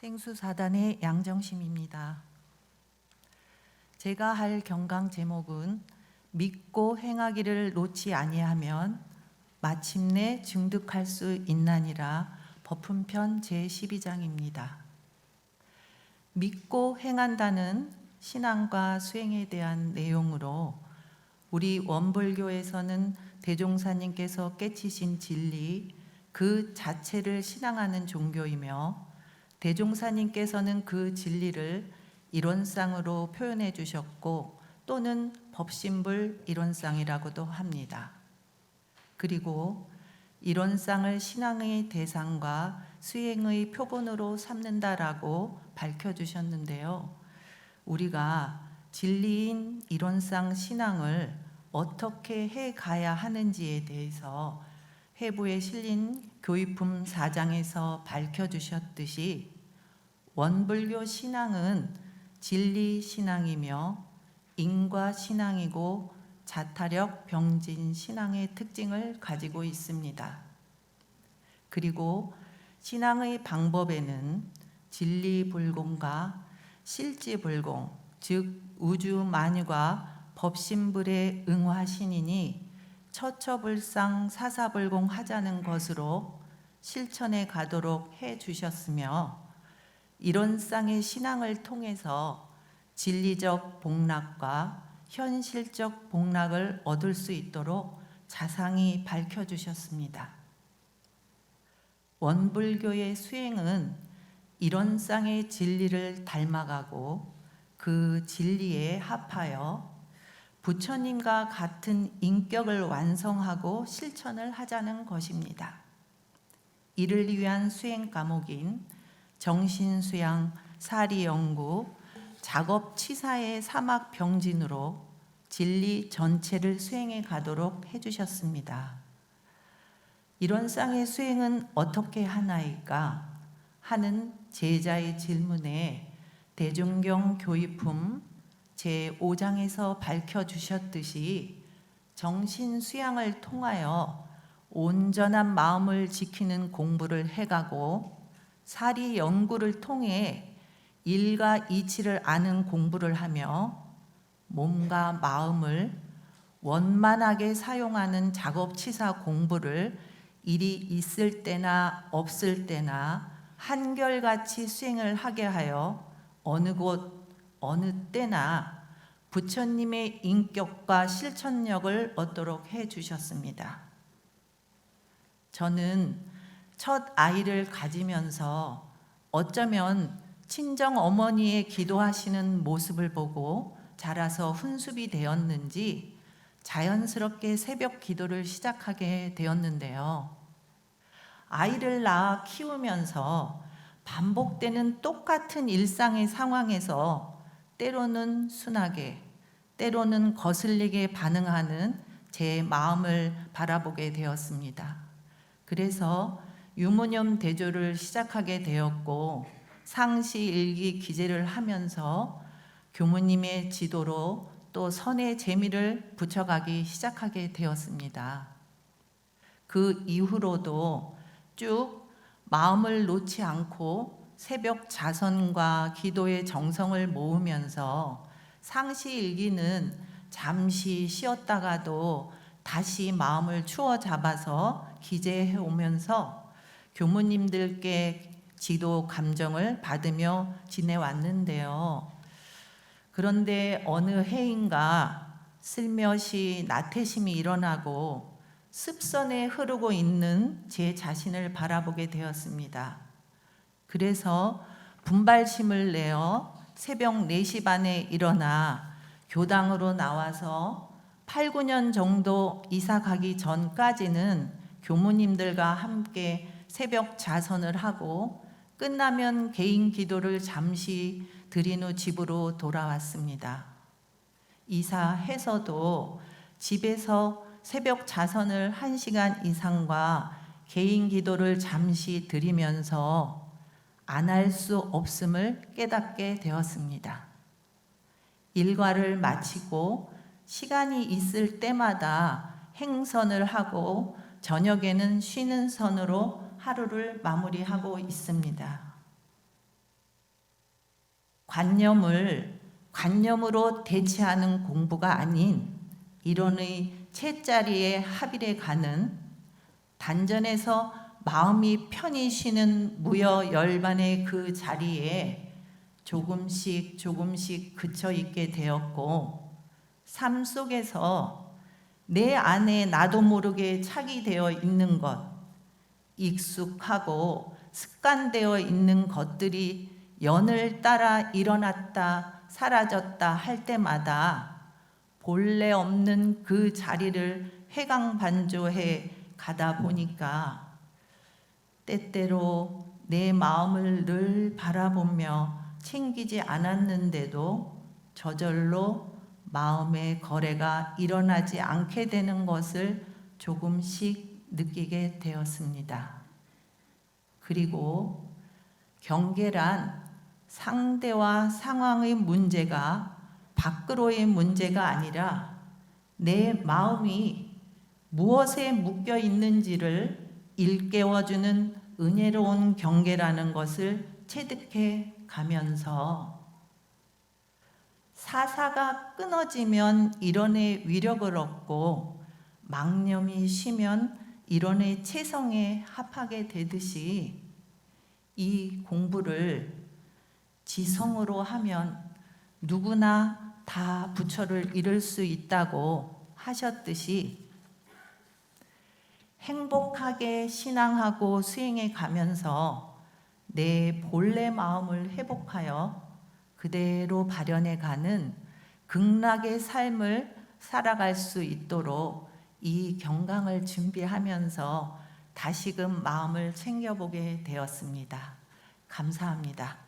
생수사단의 양정심입니다. 제가 할 경강 제목은 믿고 행하기를 놓지 아니하면 마침내 증득할 수 있나니라 법훈편 제12장입니다. 믿고 행한다는 신앙과 수행에 대한 내용으로 우리 원불교에서는 대종사님께서 깨치신 진리 그 자체를 신앙하는 종교이며 대종사님께서는 그 진리를 이론상으로 표현해 주셨고 또는 법신불 이론상이라고도 합니다. 그리고 이론상을 신앙의 대상과 수행의 표본으로 삼는다라고 밝혀주셨는데요. 우리가 진리인 이론상 신앙을 어떻게 해가야 하는지에 대해서 회부에 실린 교의품 4장에서 밝혀주셨듯이 원불교 신앙은 진리 신앙이며 인과 신앙이고 자타력 병진 신앙의 특징을 가지고 있습니다. 그리고 신앙의 방법에는 진리불공과 실지불공, 즉 우주만유가 법신불에 응화신이니 처처불상 사사불공 하자는 것으로 실천해 가도록 해 주셨으며 이론상의 신앙을 통해서 진리적 복락과 현실적 복락을 얻을 수 있도록 자상히 밝혀주셨습니다. 원불교의 수행은 이론상의 진리를 닮아가고 그 진리에 합하여 부처님과 같은 인격을 완성하고 실천을 하자는 것입니다. 이를 위한 수행 과목인 정신수양, 사리연구, 작업치사의 사막병진으로 진리 전체를 수행해 가도록 해주셨습니다. 이론상의 수행은 어떻게 하나이까 하는 제자의 질문에 대종경 교의품 제5장에서 밝혀주셨듯이 정신수양을 통하여 온전한 마음을 지키는 공부를 해가고 사리 연구를 통해 일과 이치를 아는 공부를 하며 몸과 마음을 원만하게 사용하는 작업치사 공부를 일이 있을 때나 없을 때나 한결같이 수행을 하게 하여 어느 곳 어느 때나 부처님의 인격과 실천력을 얻도록 해 주셨습니다. 저는 첫 아이를 가지면서 어쩌면 친정 어머니의 기도하시는 모습을 보고 자라서 훈습이 되었는지 자연스럽게 새벽 기도를 시작하게 되었는데요. 아이를 낳아 키우면서 반복되는 똑같은 일상의 상황에서 때로는 순하게, 때로는 거슬리게 반응하는 제 마음을 바라보게 되었습니다. 그래서 유무념 대조를 시작하게 되었고 상시 일기 기재를 하면서 교무님의 지도로 또 선의 재미를 붙여가기 시작하게 되었습니다. 그 이후로도 쭉 마음을 놓지 않고 새벽 자선과 기도의 정성을 모으면서 상시 일기는 잠시 쉬었다가도 다시 마음을 추워 잡아서 기재해 오면서 교무님들께 지도 감정을 받으며 지내왔는데요. 그런데 어느 해인가 슬며시 나태심이 일어나고 습선에 흐르고 있는 제 자신을 바라보게 되었습니다. 그래서 분발심을 내어 새벽 4시 반에 일어나 교당으로 나와서 8, 9년 정도 이사 가기 전까지는 교무님들과 함께 새벽 자선을 하고 끝나면 개인 기도를 잠시 드린 후 집으로 돌아왔습니다. 이사해서도 집에서 새벽 자선을 1시간 이상과 개인 기도를 잠시 드리면서 안 할 수 없음을 깨닫게 되었습니다. 일과를 마치고 시간이 있을 때마다 행선을 하고 저녁에는 쉬는 선으로 하루를 마무리하고 있습니다. 관념으로 대체하는 공부가 아닌 이론의 채자리에 합일해 가는 단전에서 마음이 편히 쉬는 무여 열반의 그 자리에 조금씩 그쳐 있게 되었고, 삶 속에서 내 안에 나도 모르게 착이되어 있는 것, 익숙하고 습관되어 있는 것들이 연을 따라 일어났다 사라졌다 할 때마다 본래 없는 그 자리를 회광반조해 가다 보니까 때때로 내 마음을 늘 바라보며 챙기지 않았는데도 저절로 마음의 거래가 일어나지 않게 되는 것을 조금씩 느끼게 되었습니다. 그리고 경계란 상대와 상황의 문제가 밖으로의 문제가 아니라 내 마음이 무엇에 묶여 있는지를 일깨워주는 은혜로운 경계라는 것을 체득해 가면서 사사가 끊어지면 이론의 위력을 얻고 망념이 쉬면 이론의 체성에 합하게 되듯이 이 공부를 지성으로 하면 누구나 다 부처를 이룰 수 있다고 하셨듯이 행복하게 신앙하고 수행해 가면서 내 본래 마음을 회복하여 그대로 발현해 가는 극락의 삶을 살아갈 수 있도록 이 경강을 준비하면서 다시금 마음을 챙겨보게 되었습니다. 감사합니다.